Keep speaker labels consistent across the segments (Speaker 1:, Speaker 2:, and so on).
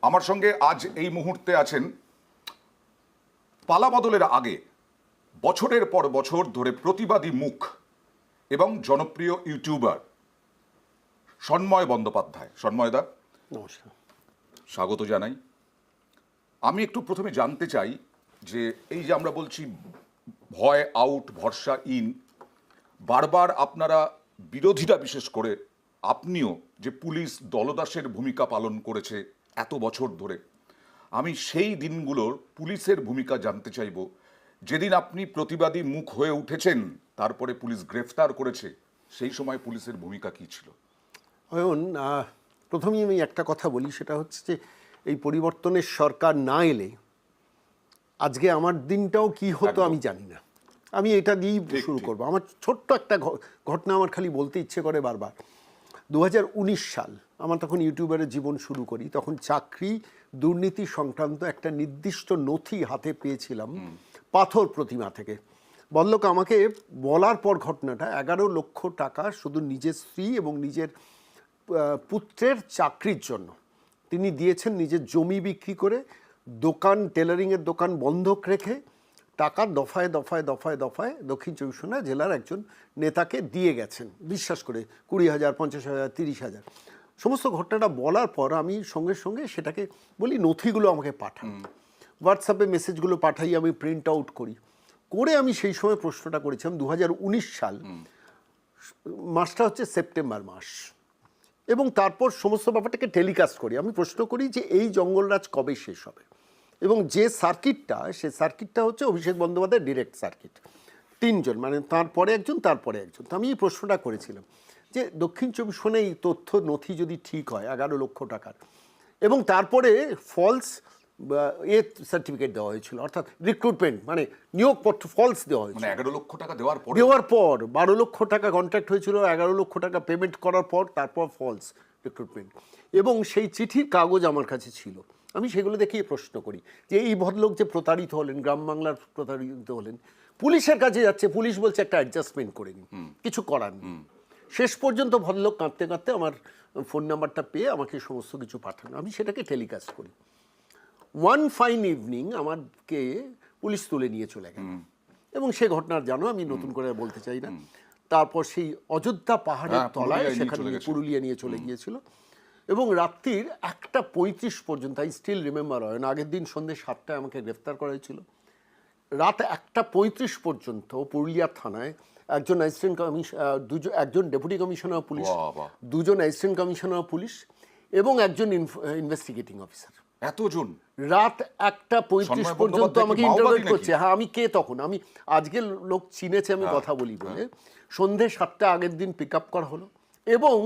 Speaker 1: আমার সঙ্গে আজ এই মুহূর্তে আছেন পালা বদলের আগে বছরের পর বছর ধরে প্রতিবাদী মুখ এবং জনপ্রিয় ইউটিউবার সন্ময় বন্দ্যোপাধ্যায়। সন্ময়দা,
Speaker 2: নমস্কার।
Speaker 1: স্বাগত জানাই। আমি একটু প্রথমে জানতে চাই যে এই যে আমরা বলছি ভয় আউট ভরসা ইন, বারবার আপনারা বিরোধীরা বিশেষ করে আপনিও যে পুলিশ দলদাসের ভূমিকা পালন করেছে এত বছর ধরে, আমি সেই দিনগুলোর পুলিশের ভূমিকা জানতে চাইব। যেদিন আপনি প্রতিবাদী মুখ হয়ে উঠেছেন, তারপরে পুলিশ গ্রেফতার করেছে, সেই সময় পুলিশের ভূমিকা কী ছিল?
Speaker 2: অয়ন, প্রথমেই আমি একটা কথা বলি, সেটা হচ্ছে যে এই পরিবর্তনের সরকার না এলে আজকে আমার দিনটাও কি হতো আমি জানি না। আমি এটা দিয়েই শুরু করব। আমার ছোট্ট একটা ঘটনা আমার খালি বলতে ইচ্ছে করে বারবার। 2019 সাল, আমার তখন ইউটিউবারের জীবন শুরু করি। তখন চাকরি দুর্নীতি সংক্রান্ত একটা নির্দিষ্ট নথি হাতে পেয়েছিলাম পাথর প্রতিমা থেকে। বললোক আমাকে বলার পর ঘটনাটা, 11 লক্ষ টাকা শুধু নিজের স্ত্রী এবং নিজের পুত্রের চাকরির জন্য তিনি দিয়েছেন, নিজের জমি বিক্রি করে দোকান, টেলারিংয়ের দোকান বন্ধক রেখে টাকা দফায় দফায় দফায় দফায় দক্ষিণ চব্বিশ পরগনা জেলার একজন নেতাকে দিয়ে গেছেন, বিশ্বাস করে 20,000, 50,000, 30,000। সমস্ত ঘটনাটা বলার পর আমি সঙ্গে সঙ্গে সেটাকে বলি নথিগুলো আমাকে পাঠান, হোয়াটসঅ্যাপে মেসেজগুলো পাঠাই, আমি প্রিন্ট আউট করি। করে আমি সেই সময় প্রশ্নটা করেছিলাম, 2019 সাল, মাসটা হচ্ছে সেপ্টেম্বর মাস, এবং তারপর সমস্ত ব্যাপারটাকে টেলিকাস্ট করি। আমি প্রশ্ন করি যে এই জঙ্গলরাজ কবে শেষ হবে, এবং যে সার্কিটটা, সে সার্কিটটা হচ্ছে অভিষেক বন্দ্যোপাধ্যায়ের ডিরেক্ট সার্কিট, 3 জন, মানে তারপরে একজন, তারপরে একজন। তো আমি এই প্রশ্নটা করেছিলাম যে দক্ষিণ চব্বিশ পরগনায় এই তথ্য নথি যদি ঠিক হয় 11 লক্ষ টাকার, এবং তারপরে ফলস সার্টিফিকেট দেওয়া হয়েছিল, অর্থাৎ রিক্রুটমেন্ট মানে নিয়োগপত্র ফলস দেওয়া হয়েছিল,
Speaker 1: মানে 11 লক্ষ টাকা দেওয়ার পর
Speaker 2: 12 লক্ষ টাকা কন্ট্রাক্ট হয়েছিল, 11 লক্ষ টাকা পেমেন্ট করার পর তারপর ফলস রিক্রুটমেন্ট, এবং সেই চিঠির কাগজ আমার কাছে ছিল। আমি সেগুলো দেখিয়ে প্রশ্ন করি যে এই ভদ্রলোক যে প্রতারিত হলেন, গ্রাম বাংলার প্রতারিত হলেন, পুলিশের কাছে যাচ্ছে, পুলিশ বলছে একটা অ্যাডজাস্টমেন্ট করে নিন, কিছু করার নেই। শেষ পর্যন্ত ভদ্রলোক কাঁদতে কাঁদতে আমার ফোন নাম্বারটা পেয়ে আমাকে সমস্ত কিছু পাঠানো, আমি সেটাকে টেলিকাস্ট করি। ওয়ান ফাইন ইভিনিং আমাকে পুলিশ তুলে নিয়ে চলে গেল, এবং সে ঘটনার জানো, আমি নতুন করে বলতে চাই না। তারপর সেই অযোধ্যা পাহাড়ের তলায় সেখানে পুরুলিয়া নিয়ে চলে গিয়েছিল, এবং রাত্রির 1:35 পর্যন্ত, আই স্টিল রিমেম্বার হয় না, আগের দিন সন্ধ্যে 7টায় আমাকে গ্রেফতার করা হয়েছিল। রাত 1:35 পর্যন্ত পুরুলিয়া থানায় একজন অ্যাসিস্ট্যান্ট একজন ডেপুটি কমিশনার পুলিশ, 2 জন অ্যাসিস্ট্যান্ট কমিশনার পুলিশ, এবং একজন ইনভেস্টিগেটিং অফিসার,
Speaker 1: এতজন
Speaker 2: রাত 1:35 পর্যন্ত আমাকে ইন্টারোগেট করছে। হ্যাঁ, আমি কে তখন, আমি আজকে লোক চিনেছে আমি কথা বলি বলে। সন্ধ্যে 7টা আগের দিন পিক আপ করা হলো, এবং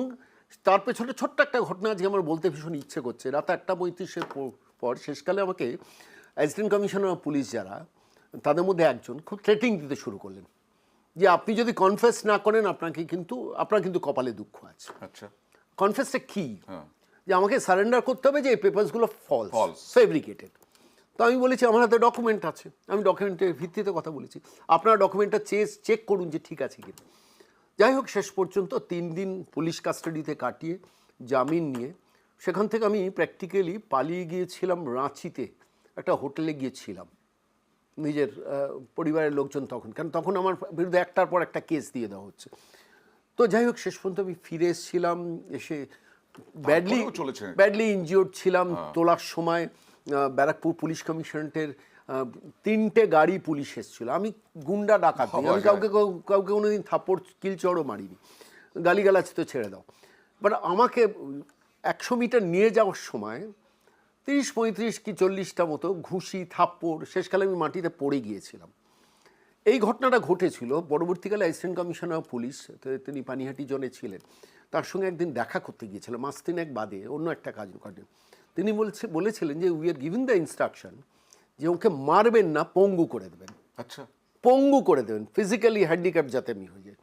Speaker 2: তার পেছনে ছোট্ট একটা ঘটনা আজকে আমার বলতে ভীষণ ইচ্ছে করছে। রাত 1:35-এর পর শেষকালে আমাকে অ্যাসিস্ট্যান্ট কমিশনার পুলিশ যারা, তাদের মধ্যে একজন খুব থ্রেটিং দিতে শুরু করলেন যে আপনি যদি কনফেস না করেন আপনার কিন্তু কপালে দুঃখ আছে।
Speaker 1: আচ্ছা,
Speaker 2: কনফেসটা কি? যে আমাকে সারেন্ডার করতে হবে যে এই পেপারসগুলো ফলস, ফেব্রিকেটেড। তো আমি বলেছি আমার হাতে ডকুমেন্ট আছে, আমি ডকুমেন্টের ভিত্তিতে কথা বলেছি, আপনারা ডকুমেন্টটা চেক করুন যে ঠিক আছে কিনা। যাই হোক, শেষ পর্যন্ত 3 দিন পুলিশ কাস্টাডিতে কাটিয়ে জামিন নিয়ে সেখান থেকে আমি প্র্যাকটিক্যালি পালিয়ে গিয়েছিলাম রাঁচিতে, একটা হোটেলে গিয়েছিলাম নিজের পরিবারের লোকজন তখন আমার বিরুদ্ধে একটার পর একটা কেস দিয়ে দেওয়া হচ্ছে। তো যাই হোক, শেষ পর্যন্ত আমি ফিরে এসেছিলাম, এসে ব্যাডলি ইনজিওর্ড ছিলাম। তোলার সময় ব্যারাকপুর পুলিশ কমিশনারেটের 3টে গাড়ি পুলিশ এসেছিল। আমি গুন্ডা ডাকাত, আমি কাউকে কোনোদিন থাপ্পড় কিলচড়ও মারিনি, গালিগালাজ তো ছেড়ে দাও। বাট আমাকে 100 মিটার নিয়ে যাওয়ার সময় 30, 35 কি 40টা মতো ঘুষি, থাপ্পড়, শেষকালে আমি মাটিতে পড়ে গিয়েছিলাম। এই ঘটনাটা ঘটেছিল। পরবর্তীকালে অ্যাসিস্ট্যান্ট কমিশনার পুলিশ, তিনি পানিহাটি জোনে ছিলেন, তার সঙ্গে একদিন দেখা করতে গিয়েছিলাম, মাস 3 বাদে অন্য একটা কাজ করেন। তিনি বলেছিলেন যে we are giving the instruction যে ওকে মারবেন না, পঙ্গু করে দেবেন।
Speaker 1: আচ্ছা,
Speaker 2: পঙ্গু করে দেবেন, ফিজিক্যালি হ্যান্ডিক্যাপ যাতে আমি হয়ে যায়।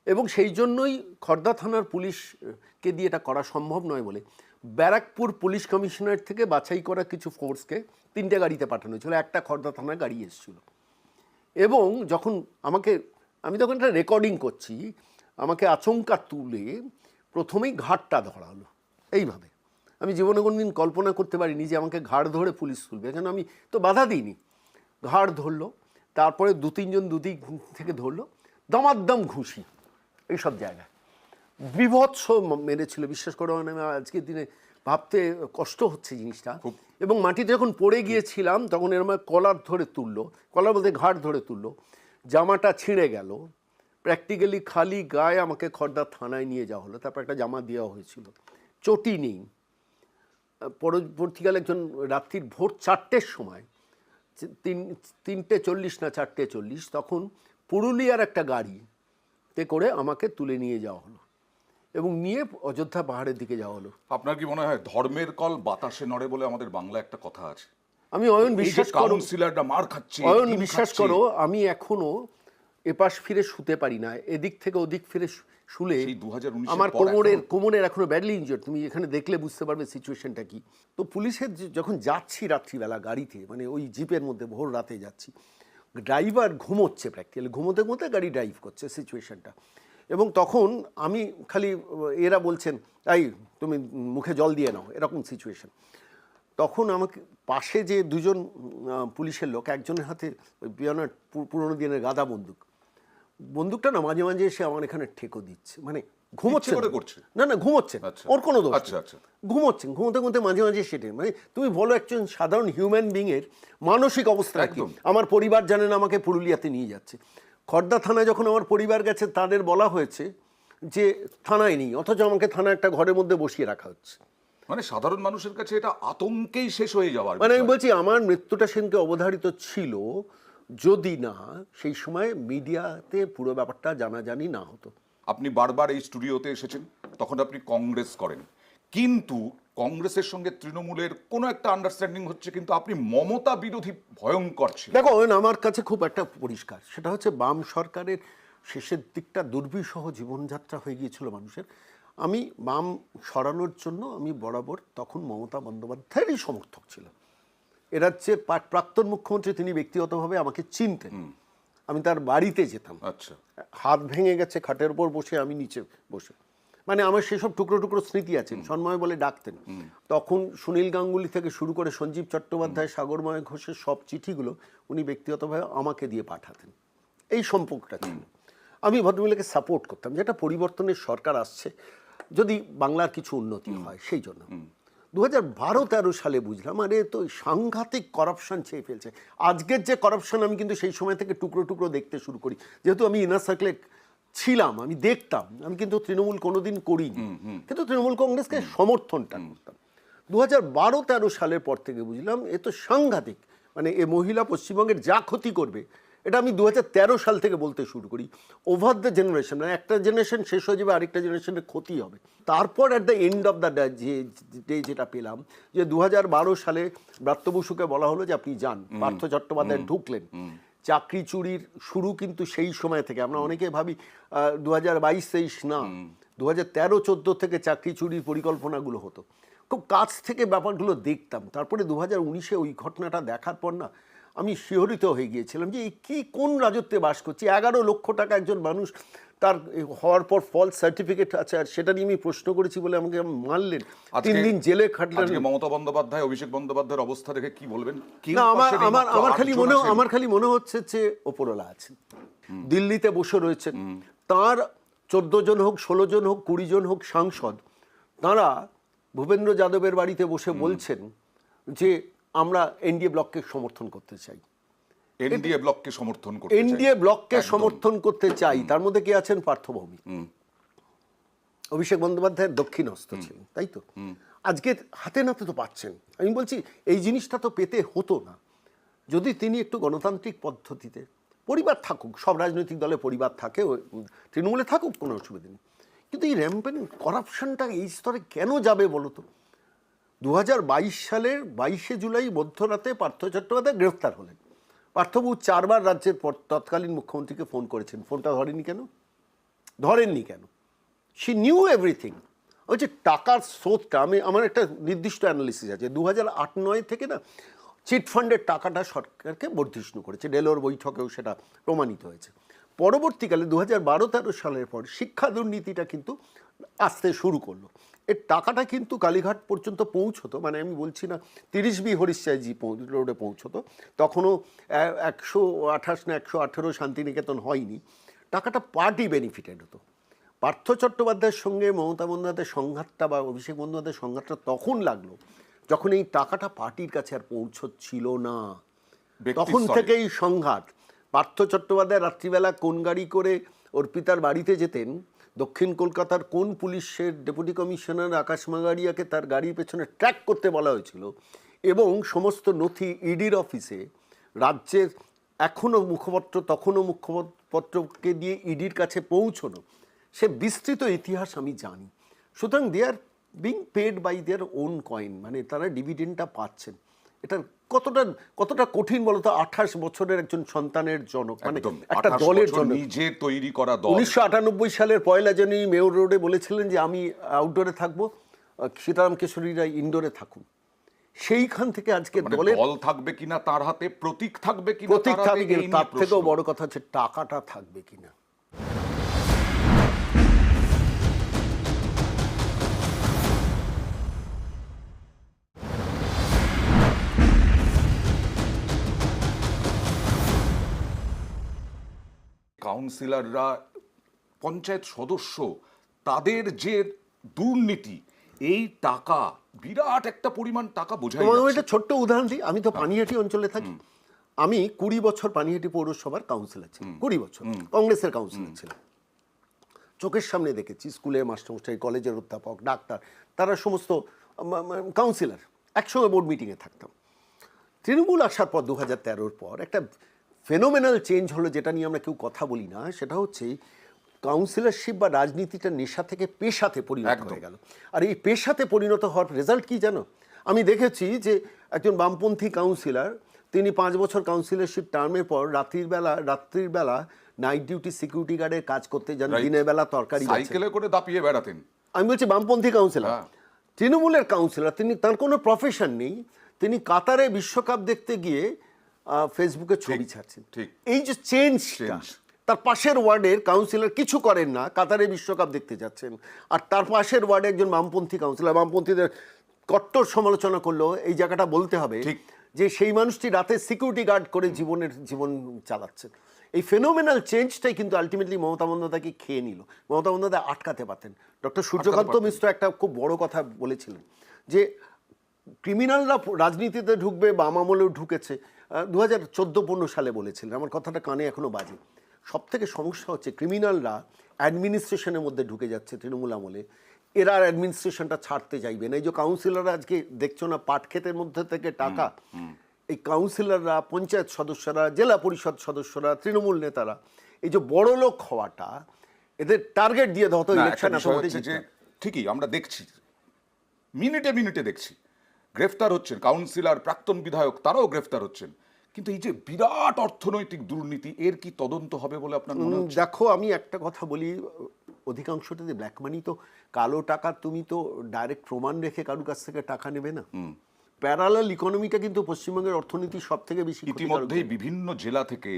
Speaker 2: এবং সেই জন্যই খড়দা থানার পুলিশকে দিয়ে এটা করা সম্ভব নয় বলে ব্যারাকপুর পুলিশ কমিশনারেট থেকে বাছাই করা কিছু ফোর্সকে 3টে গাড়িতে পাঠানো হয়েছিল, একটা খড়দা থানার গাড়ি এসেছিল। এবং যখন আমি তখন একটা রেকর্ডিং করছি, আমাকে আচমকা তুলে প্রথমেই ঘাটটা ধরা হলো এইভাবে, আমি জীবনে কোনোদিন কল্পনা করতে পারিনি যে আমাকে ঘাড় ধরে পুলিশ তুলবে, কেন আমি তো বাধা দিইনি। ঘাড় ধরলো, তারপরে 2-3 জন দুদিক থেকে ধরলো, দমাদ্দম ঘুষি এইসব জায়গায় বিভৎস মেরেছিল। বিশ্বাস করো, মানে আজকের দিনে ভাবতে কষ্ট হচ্ছে জিনিসটা। এবং মাটিতে যখন পড়ে গিয়েছিলাম তখন এরম কলার ধরে তুললো, কলার বলতে ঘাড় ধরে তুললো, জামাটা ছিঁড়ে গেল, প্র্যাকটিক্যালি খালি গায়ে আমাকে খড়দা থানায় নিয়ে যাওয়া হলো, তারপর একটা জামা দেওয়া হয়েছিল, চটি নেই। পরবর্তীকালে একজন রাত্রির ভোর 4টের সময়, 3:40 না 4:40, তখন পুরুলিয়ার একটা গাড়িতে করে আমাকে তুলে নিয়ে যাওয়া হলো এবং নিয়ে অযোধ্যা পাহাড়ের দিকে যাওয়া হলো।
Speaker 1: আপনার কি মনে হয় ধর্মের কল বাতাসে নড়ে বলে আমাদের বাংলা একটা কথা আছে?
Speaker 2: আমি অয়ন বিশ্বাস করো,
Speaker 1: কাউন্সিলরটা মার খাচ্ছে,
Speaker 2: অয়ন বিশ্বাস করো, আমি এখনো এপাশ ফিরে শুতে পারি না, এদিক থেকে ওদিক ফিরে শুলে আমার কোমরের এখনো ব্যাডলি ইনজুর্ড। তুমি এখানে দেখলে বুঝতে পারবে সিচুয়েশনটা কি। তো পুলিশের যখন যাচ্ছি রাত্রিবেলা গাড়িতে, মানে ওই জিপের মধ্যে ভোর রাতে যাচ্ছি, ড্রাইভার ঘুমোচ্ছে, প্র্যাকটিক্যালি ঘুমোতে ঘুমোতে গাড়ি ড্রাইভ করছে সিচুয়েশনটা। এবং তখন আমি খালি, এরা বলছেন তাই তুমি মুখে জল দিয়ে নাও, এরকম সিচুয়েশন। তখন আমাকে পাশে যে 2জন পুলিশের লোক, একজনের হাতে ওই পিয়ানোর পুরোনো দিনের গাদা বন্দুকটা না মাঝে মাঝে এসে আমার এখানে ঠেকো দিচ্ছে, মানে ঘুমোচ্ছে না, ঘুমোচ্ছে, ওর কোনো দোষ নেই, ঘুমোচ্ছেন, ঘুমোতে ঘুমোতে মাঝে মাঝে সেটে, মানে তুমি বলো একজন সাধারণ হিউম্যান বিং এর মানসিক অবস্থা কি? আমার পরিবার জানেন আমাকে পুরুলিয়াতে নিয়ে যাচ্ছে, খড়দা থানায় যখন আমার পরিবার গেছে তাদের বলা হয়েছে যে থানায় নেই, অথচ আমাকে থানায় একটা ঘরের মধ্যে বসিয়ে রাখা হচ্ছে।
Speaker 1: মানে সাধারণ মানুষের কাছে এটা আতঙ্কেই শেষ হয়ে যাওয়ার।
Speaker 2: মানে আমি বলছি আমার মৃত্যুটা সেদিনকে অবধারিত ছিল, যদি না সেই সময় মিডিয়াতে পুরো ব্যাপারটা জানাজানি না হতো।
Speaker 1: আপনি বারবার এই স্টুডিওতে এসেছেন, তখন আপনি কংগ্রেস করেন, কিন্তু কংগ্রেসের সঙ্গে তৃণমূলের কোনো একটা আন্ডারস্ট্যান্ডিং হচ্ছে, কিন্তু আপনি মমতা বিরোধী ভয়ঙ্কর ছিল।
Speaker 2: দেখো আমার কাছে খুব একটা পরিষ্কার, সেটা হচ্ছে বাম সরকারের শেষের দিকটা দুর্বিষহ জীবনযাত্রা হয়ে গিয়েছিল মানুষের। আমি বাম সরানোর জন্য আমি বরাবর তখন মমতা বন্দ্যোপাধ্যায়েরই সমর্থক ছিলাম। এরা যে প্রাক্তন মুখ্যমন্ত্রী, তিনি ব্যক্তিগতভাবে আমাকে চিনতেন, আমি তার বাড়িতে যেতাম,
Speaker 1: আচ্ছা,
Speaker 2: হাত ভেঙে গেছে খাটের উপর বসে, আমি নিচে বসে, মানে আমার সেসব টুকরো টুকরো স্মৃতি আছে। সন্ময় বলে ডাকতেন। তখন সুনীল গাঙ্গুলি থেকে শুরু করে সঞ্জীব চট্টোপাধ্যায়, সাগরময় ঘোষের সব চিঠিগুলো উনি ব্যক্তিগতভাবে আমাকে দিয়ে পাঠাতেন, এই সম্পর্কটা ছিল। আমি ভদ্রমহিলাকে সাপোর্ট করতাম, যেটা পরিবর্তনের সরকার আসছে, যদি বাংলার কিছু উন্নতি হয় সেই জন্য। 2012-13 সালে বুঝলাম আরে তো সাংঘাতিক করাপশন ছেয়ে ফেলছে। আজকের যে করাপশন আমি কিন্তু সেই সময় থেকে টুকরো টুকরো দেখতে শুরু করি, যেহেতু আমি ইনার সার্কেলে ছিলাম, আমি দেখতাম। আমি কিন্তু তৃণমূল কোনোদিন করিনি, কিন্তু তৃণমূল কংগ্রেসকে সমর্থনটা করতাম। 2012-13 সালের পর থেকে বুঝলাম এ তো সাংঘাতিক, মানে এ মহিলা পশ্চিমবঙ্গের যা ক্ষতি করবে, এটা আমি 2013 সাল থেকে বলতে শুরু করি। ওভার দ্য জেনারেশন, মানে একটা জেনারেশন শেষ হয়ে যাবে, আরেকটা জেনারেশনের ক্ষতি হবে। তারপর at the end of the day যেটা পেলাম, যে 2012 সালে ব্রাত্য বসুকে বলা হলো যে আপনি যান, পার্থ চট্টোপাধ্যায় ঢুকলেন। চাকরি চুরির শুরু কিন্তু সেই সময় থেকে, আমরা অনেকে ভাবি 2022-23 না, 2013-14 থেকে চাকরি চুরির পরিকল্পনাগুলো হতো, খুব কাছ থেকে ব্যাপারগুলো দেখতাম। তারপরে 2019-এ ওই ঘটনাটা দেখার পর না আমি শিহরিত হয়ে গিয়েছিলাম যে কি কোন রাজত্বে বাস করছি। 11 লক্ষ টাকা একজন মানুষ তার হওয়ার পর ফলস সার্টিফিকেট আছে, আর সেটা নিয়ে আমি প্রশ্ন করেছি বলে আমাকে মারলেন, 3 দিন জেলে খাটলেন।
Speaker 1: মমতা বন্দ্যোপাধ্যায়, অভিষেক বন্দ্যোপাধ্যায়ের অবস্থা দেখে কি বলবেন?
Speaker 2: না, আমার খালি মনে হচ্ছে যে ওপরওয়ালা আছেন, দিল্লিতে বসে রয়েছেন, তার 14 জন হোক, 16 জন হোক, 20 জন হোক সাংসদ, তারা ভূপেন্দ্র যাদবের বাড়িতে বসে বলছেন যে আমরা এনডিএ ব্লককে সমর্থন করতে চাই,
Speaker 1: এনডিএ ব্লককে সমর্থন করতে চাই।
Speaker 2: তার মধ্যে কে আছেন? পার্থ ভৌমিক, অভিষেক বন্দ্যোপাধ্যায়ের দক্ষিণহস্ত ছিলেন, তাই তো? আজকে হাতে নাতে তো পাচ্ছেন। আমি বলছি এই জিনিসটা তো পেতে হতো না যদি তিনি একটু গণতান্ত্রিক পদ্ধতিতে, পরিবার থাকুক, সব রাজনৈতিক দলে পরিবার থাকে, তৃণমূলে থাকুক, কোনো অসুবিধা নেই, কিন্তু এই র্যাম্পেন্ট করাপশনটা এই স্তরে কেন যাবে বলো তো? 2022 সালের 22শে জুলাই মধ্যরাতে পার্থ চট্টোপাধ্যায় গ্রেফতার হলেন। পার্থবাবু 4 বার রাজ্যের তৎকালীন মুখ্যমন্ত্রীকে ফোন করেছেন, ফোনটা ধরেননি কেন? She new everything. ওই যে টাকার স্রোতটা, আমার একটা নির্দিষ্ট অ্যানালিসিস আছে, 2008-9 থেকে না চিটফান্ডের টাকাটা সরকারকে বর্ধিষ্ণু করেছে, ডেলোর বৈঠকেও সেটা প্রমাণিত হয়েছে। পরবর্তীকালে 2012-13 সালের পর শিক্ষা দুর্নীতিটা কিন্তু আসতে শুরু করলো। এর টাকাটা কিন্তু কালীঘাট পর্যন্ত পৌঁছতো, মানে আমি বলছি না 30B হরিশচাইজি রোডে পৌঁছতো, তখনও 128 না 118 শান্তিনিকেতন হয়নি, টাকাটা পার্টি বেনিফিটেড হতো। পার্থ চট্টোপাধ্যায়ের সঙ্গে মমতা বন্দ্যোপাধ্যায়ের সংঘাতটা বা অভিষেক বন্দ্যোপাধ্যায়ের সংঘাতটা তখন লাগলো যখন এই টাকাটা পার্টির কাছে আর পৌঁছচ্ছিল না, তখন থেকেই সংঘাত। পার্থ চট্টোপাধ্যায় রাত্রিবেলা কোন গাড়ি করে অর্পিতার বাড়িতে যেতেন, দক্ষিণ কলকাতার কোন পুলিশের ডেপুটি কমিশনার আকাশ মাগারিয়াকে তার গাড়ির পেছনে ট্র্যাক করতে বলা হয়েছিল, এবং সমস্ত নথি ইডির অফিসে রাজ্যের এখনও মুখপত্র তখনও মুখপত্রকে দিয়ে ইডির কাছে পৌঁছনো, সে বিস্তৃত ইতিহাস আমি জানি। সুতরাং they are being paid by their own coin, মানে তারা ডিভিডেন্ডটা পাচ্ছেন। এটা কতটা কঠিন বলতো 28 বছরের একজন সন্তানের জনক, মানে একটা দলের জন্য
Speaker 1: নিজে তৈরি করা দল।
Speaker 2: 1998 সালের 1 জানুয়ারি মেয়র রোডে বলেছিলেন যে আমি আউটডোরে থাকবো, সীতারাম কেশরীরা ইনডোরে থাকুন। সেইখান থেকে আজকে
Speaker 1: দল থাকবে কিনা তার হাতে, প্রতীক থাকবে কিনা
Speaker 2: প্রতীক থাকবে কিনা, তার থেকেও বড় কথা হচ্ছে টাকাটা থাকবে কিনা।
Speaker 1: কাউন্সিলররা, পঞ্চায়েত সদস্য, তাদের যে দুর্নীতি, এই টাকা বিরাট একটা পরিমাণ টাকা বোঝাই
Speaker 2: তোমাকে
Speaker 1: যাচ্ছে।
Speaker 2: একটা ছোট্ট উদাহরণ দিই, আমি তো পানিহাটি অঞ্চলে থাকি, আমি 20 বছর পানিহাটি পৌরসভার কাউন্সিলর ছিলাম, 20 বছর কংগ্রেসের কাউন্সিলর ছিলাম। চোখের সামনে দেখেছি স্কুলের মাস্টারমশাই, কলেজের অধ্যাপক, ডাক্তার, তারা সমস্ত কাউন্সিলর একসঙ্গে বোর্ড মিটিংয়ে থাকতাম। তৃণমূল আসার পর 2013-র পর একটা ফেনোমেনাল চেঞ্জ হলো, যেটা নিয়ে আমরা কেউ কথা বলি না, সেটা হচ্ছে কাউন্সিলরশিপ বা রাজনীতিটা নেশা থেকে পেশাতে পরিণত হয়ে গেল। আর এই পেশাতে পরিণত হওয়ার রেজাল্ট কি জানো? আমি দেখেছি যে একজন বামপন্থী কাউন্সিলর, তিনি 5 বছর কাউন্সিলরশিপ টার্মের পর রাত্রির বেলা নাইট ডিউটি সিকিউরিটি গার্ডের কাজ করতে যান, দিনের বেলা তরকারি
Speaker 1: সাইকেলে করে দাপিয়ে বেড়াতেন।
Speaker 2: আমি বলছি বামপন্থী কাউন্সিলর, তৃণমূলের কাউন্সিলর, তিনি, তার কোনো প্রফেশন নেই, তিনি কাতারে বিশ্বকাপ দেখতে গিয়ে ফেসবুকে ছবি ছাড়ছেন। এই যে চেঞ্জটা, তার পাশের ওয়ার্ডের কাউন্সিলর কিছু করেন না, কাতারে বিশ্বকাপ দেখতে যাচ্ছেন, আর তার পাশের ওয়ার্ডে একজন বামপন্থী কাউন্সিলর, বামপন্থীদের কট্টর সমালোচনা করলো, এই জায়গাটা বলতে হবে যে সেই মানুষটি রাতে সিকিউরিটি গার্ড করে জীবন চালাচ্ছেন। এই ফেনোমেনাল চেঞ্জটাই কিন্তু আলটিমেটলি মমতা বন্দ্যোপাধ্যায়কে খেয়ে নিল। মমতা বন্দ্যোপাধ্যায় আটকাতে পারতেন। ডক্টর সূর্যকান্ত মিশ্র একটা খুব বড় কথা বলেছিলেন যে ক্রিমিনালরা রাজনীতিতে ঢুকবে, বাম আমলেও ঢুকেছে, 2014-15 সালে বলেছিলেন, আমার কথাটা কানে এখনো বাজে। সব থেকে সমস্যা হচ্ছে ক্রিমিনালরা অ্যাডমিনিস্ট্রেশনের মধ্যে ঢুকে যাচ্ছে তৃণমূল আমলে, এরা আর অ্যাডমিনিস্ট্রেশনটা ছাড়তে চাইবে না। এই যে কাউন্সিলররা আজকে দেখছো না পাট ক্ষেতের মধ্যে থেকে টাকা, এই কাউন্সিলররা, পঞ্চায়েত সদস্যরা, জেলা পরিষদ সদস্যরা, তৃণমূল নেতারা, এই যে বড় লোক হওয়াটা, এদের টার্গেট দিয়ে দেওয়া হতো ইলেকশন।
Speaker 1: ঠিকই আমরা দেখছি, মিনিটে মিনিটে দেখছি গ্রেফতার হচ্ছেন কাউন্সিলর, প্রাক্তন বিধায়ক, তারাও গ্রেফতার হচ্ছেন। কিন্তু এই যে বিরাট অর্থনৈতিক দুর্নীতি, এর কি তদন্ত হবে বলে আপনার মনে হচ্ছে?
Speaker 2: দেখো, আমি একটা কথা বলি, অধিকাংশটাতে ব্ল্যাক মানি, তো কালো টাকা তুমি তো ডাইরেক্ট প্রমাণ রেখে কারোর কাছ থেকে টাকা নেবে না। প্যারালাল ইকোনমিটা কিন্তু পশ্চিমবঙ্গের অর্থনীতি সব থেকে বেশি।
Speaker 1: ইতিমধ্যেই বিভিন্ন জেলা থেকে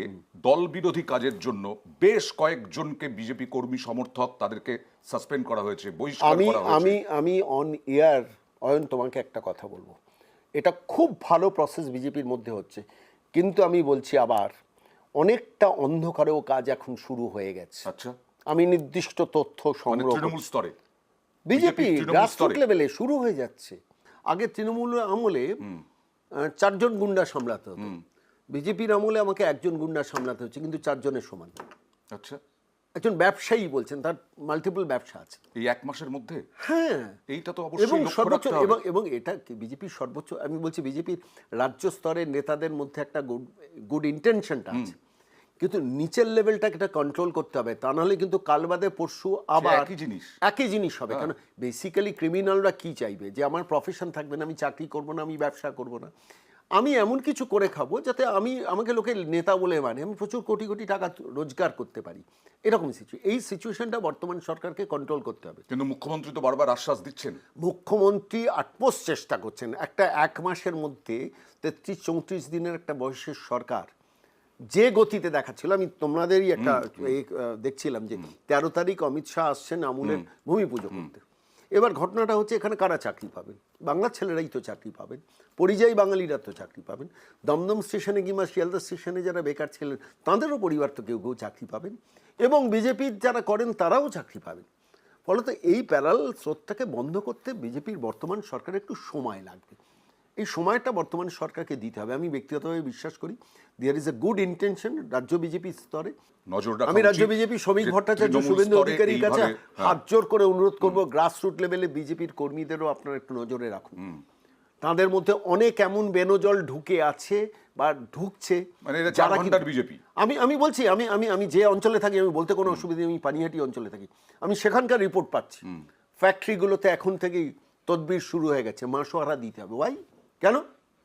Speaker 1: দল বিরোধী কাজের জন্য বেশ কয়েকজনকে বিজেপি কর্মী সমর্থক তাদেরকে সাসপেন্ড করা হয়েছে, বহিষ্কার করা হয়েছে।
Speaker 2: আমি অন এয়ার অয়ন তোমাকে একটা কথা বলবো, এটা খুব ভালো প্রসেস বিজেপির মধ্যে হচ্ছে, কিন্তু আমি বলছি আবার অনেকটা অন্ধকারেও কাজ এখন শুরু হয়ে গেছে।
Speaker 1: আচ্ছা,
Speaker 2: আমি নির্দিষ্ট তথ্য সংগ্রহ,
Speaker 1: তৃণমূল স্তরে
Speaker 2: বিজেপি গ্রাসরুট লেভেলে শুরু হয়ে যাচ্ছে। আগে তৃণমূল আমলে 4 জন গুন্ডা সামলাতে হতো, বিজেপির আমলে আমাকে 1 জন গুন্ডা সামলাতে হচ্ছে, কিন্তু 4 জনের সমান।
Speaker 1: আচ্ছা,
Speaker 2: একজন ব্যবসায়ী বলছেন, তার মাল্টিপল ব্যবসা আছে
Speaker 1: এই 1 মাসের মধ্যে।
Speaker 2: হ্যাঁ,
Speaker 1: এইটা তো অবশ্যই লক্ষ্য রাখতে হবে।
Speaker 2: এবং এটা কি বিজেপির সর্বোচ্চ, আমি বলছি বিজেপির রাজ্য স্তরের নেতাদের মধ্যে একটা গুড ইন্টেনশনটা আছে, কিন্তু নিচের লেভেলটাকে এটা কন্ট্রোল করতে হবে, তা নাহলে কিন্তু কাল বাদে পরশু আবার একই জিনিস হবে। কারণ বেসিক্যালি ক্রিমিনালরা কি চাইবে, যে আমার প্রফেশন থাকবে না, আমি চাকরি করবো না, আমি ব্যবসা করবো না, আমি এমন কিছু করে খাবো যাতে আমাকে লোকে নেতা বলে মানে, আমি প্রচুর কোটি কোটি টাকা রোজগার করতে পারি, এরকম এই সিচুয়েশনটা বর্তমান সরকারকে কন্ট্রোল করতে হবে।
Speaker 1: কিন্তু মুখ্যমন্ত্রী তো বারবার আশ্বাস দিচ্ছেন,
Speaker 2: মুখ্যমন্ত্রী আটপোষ চেষ্টা করছেন। একটা 1 মাসের মধ্যে 33-34 দিনের একটা বয়সের সরকার যে গতিতে দেখাচ্ছিল, আমি তোমাদেরই একটা দেখছিলাম যে 13 তারিখ অমিত শাহ আসছেন আমুলের ভূমি পুজো করতে, এবার ঘটনাটা হচ্ছে এখানে কারা চাকরি পাবেন? বাংলার ছেলেরাই তো চাকরি পাবেন, পরিযায়ী বাঙালিরা তো চাকরি পাবেন, দমদম স্টেশনে কিংবা শিয়ালদা স্টেশনে যারা বেকার ছিলেন তাঁদেরও পরিবার তো কেউ কেউ চাকরি পাবেন, এবং বিজেপির যারা করেন তারাও চাকরি পাবেন। ফলত এই প্যারাল স্রোতটাকে বন্ধ করতে বিজেপির বর্তমান সরকারের একটু সময় লাগবে। এই সময়টা বর্তমান সরকারকে দিতে হবে। আমি ব্যক্তিগতভাবে বিশ্বাস করি there is a good intention রাজ্য বিজেপি স্তরে।
Speaker 1: নজর রাখা
Speaker 2: আমি রাজ্য
Speaker 1: উচিত
Speaker 2: বিজেপি শ্রমিক
Speaker 1: যে
Speaker 2: ভট্টাচার্য,
Speaker 1: তৃণমূল
Speaker 2: শুভেন্দু
Speaker 1: স্তরে
Speaker 2: অধিকারীর কাছে
Speaker 1: এইভাবে,
Speaker 2: হাত জোর করে অনুরোধ করবো, গ্রাসরুট লেভেলে বিজেপির কর্মীদেরও আপনারা একটু নজরে রাখুন। তাদের মধ্যে অনেক এমন বেনজল ঢুকে আছে বা ঢুকছে,
Speaker 1: মানে এটা 4 ঘন্টার বিজেপি।
Speaker 2: আমি বলছি, আমি যে অঞ্চলে থাকি, আমি বলতে কোনো অসুবিধা নেই, আমি পানিহাটি অঞ্চলে থাকি, আমি সেখানকার রিপোর্ট পাচ্ছি ফ্যাক্টরিগুলোতে এখন থেকেই তদবির শুরু হয়ে গেছে, মাসোহারা দিতে হবে। ওয়াই? কেন?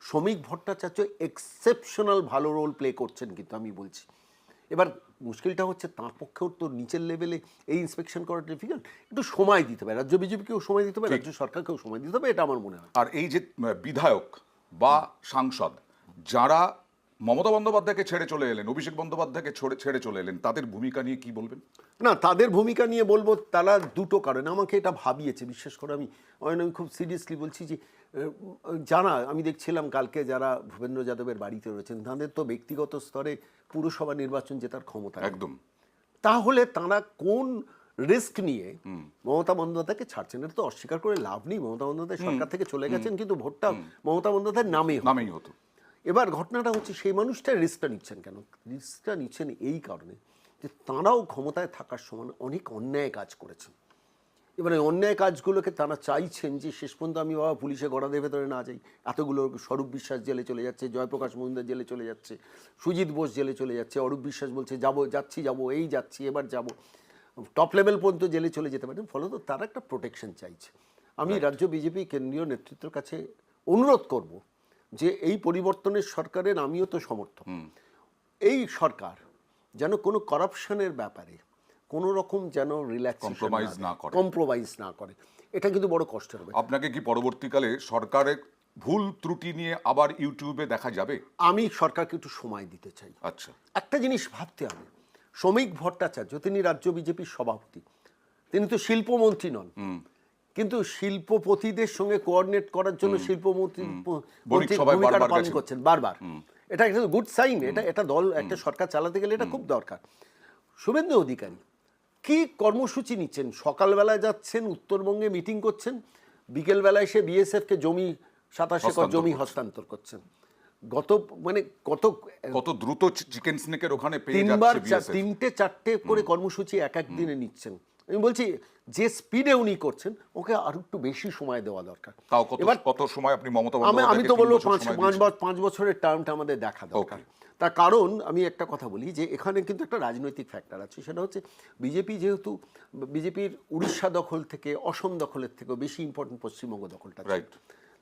Speaker 2: শ্রমিক ভট্টাচার্য এক্সেপশনাল ভালো রোল প্লে করছেন, কিন্তু আমি বলছি এবার মুশকিলটা হচ্ছে তাঁর পক্ষেও তো নিচের লেভেলে এই ইন্সপেকশন করা ডিফিকাল্ট। একটু সময় দিতে হবে, রাজ্য বিজেপিকেও সময় দিতে হবে, রাজ্য সরকারকেও সময় দিতে হবে, এটা আমার মনে হয়।
Speaker 1: আর এই যে বিধায়ক বা সাংসদ যারা মমতা বন্দ্যোপাধ্যায়কে ছেড়ে চলে এলেন, অভিষেক বন্দ্যোপাধ্যায়কে ছেড়ে চলে এলেন, তাদের ভূমিকা নিয়ে কি বলবেন?
Speaker 2: না, তাদের ভূমিকা নিয়ে বলবো, তারা দুটো কারণে আমাকে এটা ভাবিয়েছে। বিশেষ করে আমি খুব সিরিয়াসলি বলছি যে যারা আমি দেখছিলাম কালকে যারা ভূপেন্দ্র যাদবের বাড়িতে রয়েছেন, তাদের তো ব্যক্তিগত স্তরে পুরসভা নির্বাচন জেতার ক্ষমতা নেই।
Speaker 1: একদম।
Speaker 2: তাহলে তারা কোন রিস্ক নিয়ে মমতা বন্দ্যোপাধ্যায়কে ছাড়ছেন? এটা তো অস্বীকার করে লাভ নেই। মমতা বন্দ্যোপাধ্যায় সরকার থেকে চলে গেছেন, কিন্তু ভোটটা মমতা বন্দ্যোপাধ্যায়ের
Speaker 1: নামেই হতো।
Speaker 2: এবার ঘটনাটা হচ্ছে সেই মানুষটা রিস্কটা নিচ্ছেন কেন? রিস্কটা নিচ্ছেন এই কারণে যে তাঁরাও ক্ষমতায় থাকার সময় অনেক অন্যায় কাজ করেছেন। এবারে অন্যায় কাজগুলোকে তারা চাইছেন যে শেষ পর্যন্ত আমি বাবা পুলিশে গড়াদের ভেতরে না যাই। এতগুলো স্বরূপ বিশ্বাস জেলে চলে যাচ্ছে, জয়প্রকাশ মজুমদার জেলে চলে যাচ্ছে, সুজিত বোস জেলে চলে যাচ্ছে, অরূপ বিশ্বাস বলছে যাবো এই যাচ্ছি এবার যাব, টপ লেভেল পর্যন্ত জেলে চলে যেতে পারেন। ফলত তারা একটা প্রোটেকশন চাইছে। আমি রাজ্য বিজেপি কেন্দ্রীয় নেতৃত্বের কাছে অনুরোধ করব যে এই পরিবর্তনের সরকারের আমিও তো সমর্থক। এই সরকার যেন কোনো করাপশনের ব্যাপারে কোনো রকম যেন কম্প্রোমাইজ না করে। এটা কিন্তু বড় কষ্টের হবে।
Speaker 1: আপনাকে কি পরবর্তীকালে সরকারের ভুল ত্রুটি নিয়ে আবার ইউটিউবে দেখা যাবে?
Speaker 2: আমি সরকারকে একটু সময় দিতে চাই।
Speaker 1: আচ্ছা,
Speaker 2: একটা জিনিস ভাবতে হবে, শ্রমিক ভট্টাচার্য তিনি রাজ্য বিজেপির সভাপতি, তিনি তো শিল্পমন্ত্রী নন, কিন্তু শিল্পপতিদের সঙ্গে কোঅর্ডিনেট করার জন্য শিল্পমন্ত্রী ভূমিকা পালন করছেন বারবার। এটা একটা গুড সাইন। এটা দল একটা সরকার চালাতে গেলে এটা খুব দরকার। শুভেন্দু অধিকারী কি কর্মসূচি নিচ্ছেন? সকালবেলায় যাচ্ছেন উত্তরবঙ্গে মিটিং করছেন, বিকেলবেলায় এসে বিএসএফকে জমি 27 একর জমি হস্তান্তর করছেন।
Speaker 1: কত দ্রুত চিকেন স্নেকের ওখানে পেয়ে যাচ্ছে বিএসএফ।
Speaker 2: 3-4টে করে কর্মসূচি এক দিনে নিচ্ছেন। আমি বলছি যে স্পিডে উনি করছেন ওকে আর একটু বেশি সময় দেওয়া দরকার।
Speaker 1: তাও কত সময় আপনি মমতা বন্দ্যোপাধ্যায়কে?
Speaker 2: আমি তো বলবো 5 বছরের টার্মটা আমাদের দেখা দরকার। তার কারণ আমি একটা কথা বলি যে এখানে কিন্তু একটা রাজনৈতিক ফ্যাক্টর আছে। সেটা হচ্ছে বিজেপির উড়িষ্যা দখল থেকে, অসম দখলের থেকেও বেশি ইম্পর্টেন্ট পশ্চিমবঙ্গ দখলটা।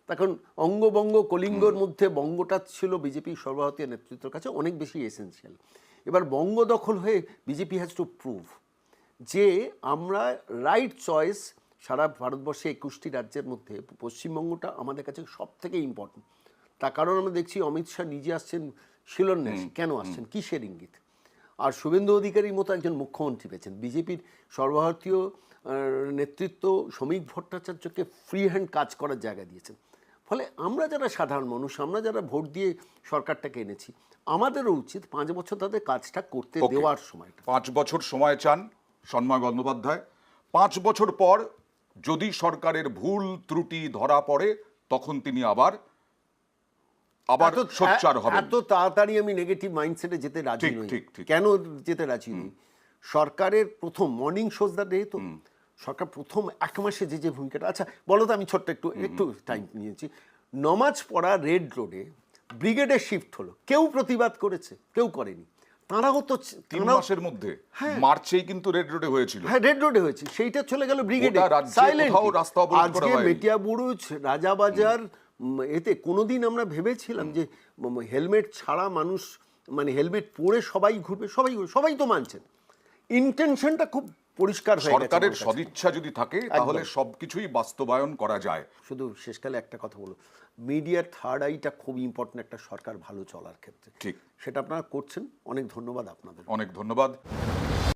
Speaker 2: তখন অঙ্গবঙ্গ কলিঙ্গর মধ্যে বঙ্গটা ছিল বিজেপি সর্বভারতীয় নেতৃত্বের কাছে অনেক বেশি এসেন্সিয়াল। এবার বঙ্গ দখল হয়ে বিজেপি হ্যাজ টু প্রুভ যে আমরা রাইট চয়েস। সারা ভারতবর্ষে 21টি রাজ্যের মধ্যে পশ্চিমবঙ্গটা আমাদের কাছে সব থেকে ইম্পর্টেন্ট। তার কারণ আমরা দেখছি অমিত শাহ নিজে আসছেন শিলান্যাসে। কেন আসছেন? কিসের ইঙ্গিত? আর শুভেন্দু অধিকারীর মতো একজন মুখ্যমন্ত্রী পেয়েছেন। বিজেপির সর্বভারতীয় নেতৃত্ব শ্রমিক ভট্টাচার্যকে ফ্রি হ্যান্ড কাজ করার জায়গা দিয়েছেন। ফলে আমরা যারা সাধারণ মানুষ, আমরা যারা ভোট দিয়ে সরকারটাকে এনেছি, আমাদেরও উচিত 5 বছর তাদের কাজটা করতে দেওয়ার সময়টা।
Speaker 1: 5 বছর সময় চান সন্ময় বন্দ্যোপাধ্যায়। 5 বছর পর যদি সরকারের ভুল ত্রুটি ধরা পড়ে তখন তিনি আবার সোচ্চার হবেন।
Speaker 2: এত তাড়াতাড়ি আমি নেগেটিভ মাইন্ডসেটে যেতে রাজি নই। কেন যেতে রাজি নই? সরকারের প্রথম মর্নিং শোজ দ্য ডে, তো সরকার প্রথম 1 মাসে যে ভূমিকাটা, আচ্ছা বলো তো, আমি ছোট্ট একটু টাইম নিয়েছি। নমাজ পড়া রেড রোডে ব্রিগেডে শিফট হলো, কেউ প্রতিবাদ করেছে? কেউ করেনি। তারাও তো
Speaker 1: 3 মাসের মধ্যে মার্চেই কিন্তু রেড রোডে হয়েছিল।
Speaker 2: হ্যাঁ, রেড রোডে হয়েছে, সেইটা চলে গেল ব্রিগেডে। আজকে মেটিয়াবুরুজ, রাজাবাজার, এতে কোনোদিন আমরা ভেবেছিলাম যে হেলমেট ছাড়া মানুষ, মানে হেলমেট পরে সবাই ঘুরবে? সবাই তো মানছেন। ইন্টেনশনটা খুব পরিষ্কার হয়ে গেছে।
Speaker 1: সরকারের সদিচ্ছা যদি থাকে তাহলে সবকিছুই বাস্তবায়ন করা যায়।
Speaker 2: শুধু শেষকালে একটা কথা বলো, মিডিয়ার থার্ড আইটা খুব ইম্পর্টেন্ট একটা সরকার ভালো চলার ক্ষেত্রে।
Speaker 1: ঠিক,
Speaker 2: সেটা আপনারা করছেন। অনেক ধন্যবাদ আপনাদের।
Speaker 1: অনেক ধন্যবাদ।